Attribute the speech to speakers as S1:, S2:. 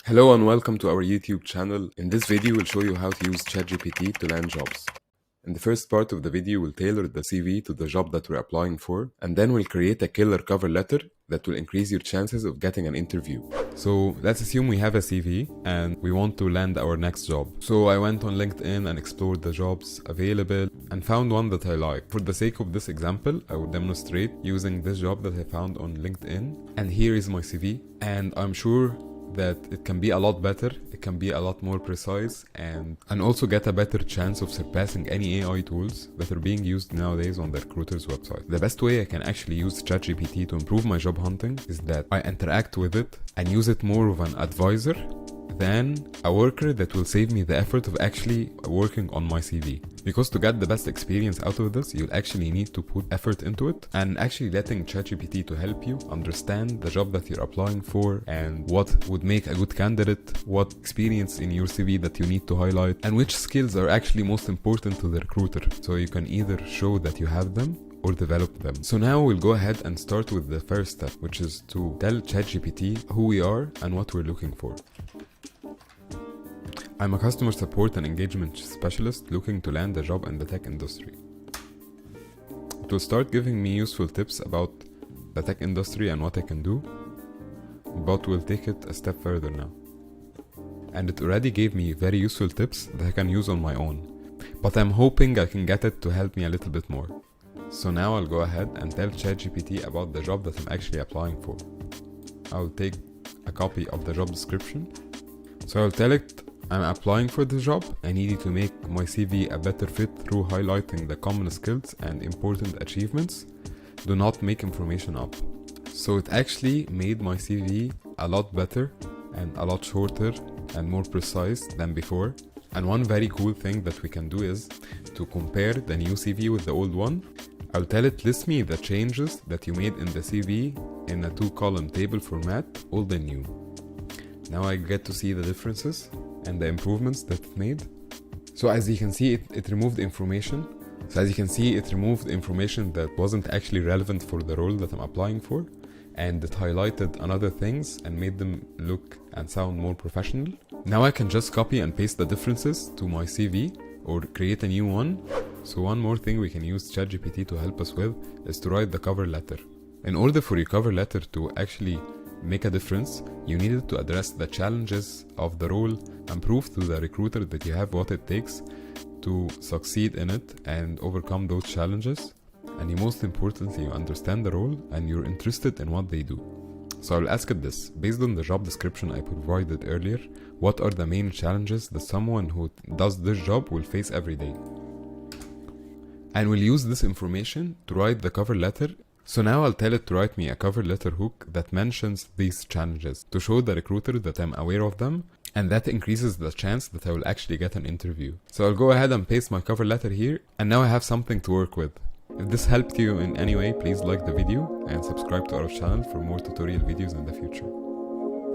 S1: Hello and welcome to our YouTube channel. In this video, we'll show you how to use ChatGPT to land jobs. In the first part of the video, we'll tailor the CV to the job that we're applying for, and then we'll create a killer cover letter that will increase your chances of getting an interview. So let's assume we have a CV and we want to land our next job. So I went on LinkedIn and explored the jobs available and found one that I like. For the sake of this example, I will demonstrate using this job that I found on LinkedIn. And here is my CV, and I'm sure that it can be a lot better, it can be a lot more precise, and also get a better chance of surpassing any AI tools that are being used nowadays on the recruiter's website. The best way I can actually use ChatGPT to improve my job hunting is that I interact with it and use it more of an advisor than a worker that will save me the effort of actually working on my CV. Because to get the best experience out of this, you'll actually need to put effort into it, and actually letting ChatGPT to help you understand the job that you're applying for and what would make a good candidate, what experience in your CV that you need to highlight, and which skills are actually most important to the recruiter. So you can either show that you have them or develop them. So now we'll go ahead and start with the first step, which is to tell ChatGPT who we are and what we're looking for. I'm a customer support and engagement specialist looking to land a job in the tech industry. It will start giving me useful tips about the tech industry and what I can do, but we'll take it a step further now. And it already gave me very useful tips that I can use on my own, but I'm hoping I can get it to help me a little bit more. So now I'll go ahead and tell ChatGPT about the job that I'm actually applying for. I'll take a copy of the job description. So I'll tell it I'm applying for the job. I need you to make my CV a better fit through highlighting the common skills and important achievements. Do not make information up. So it actually made my CV a lot better and a lot shorter and more precise than before. And one very cool thing that we can do is to compare the new CV with the old one. I'll tell it list me the changes that you made in the CV in a 2-column table format, old and new. Now I get to see the differences and the improvements that it made. So as you can see, it removed information. So as you can see, it removed information that wasn't actually relevant for the role that I'm applying for, and it highlighted another things and made them look and sound more professional. Now I can just copy and paste the differences to my CV or create a new one. So one more thing we can use ChatGPT to help us with is to write the cover letter. In order for your cover letter to actually make a difference, you needed to address the challenges of the role and prove to the recruiter that you have what it takes to succeed in it and overcome those challenges. And most importantly, you understand the role and you're interested in what they do. So I'll ask it this: based on the job description I provided earlier, what are the main challenges that someone who does this job will face every day? And we'll use this information to write the cover letter. So now I'll tell it to write me a cover letter hook that mentions these challenges to show the recruiter that I'm aware of them, and that increases the chance that I will actually get an interview. So I'll go ahead and paste my cover letter here, and now I have something to work with. If this helped you in any way, please like the video and subscribe to our channel for more tutorial videos in the future.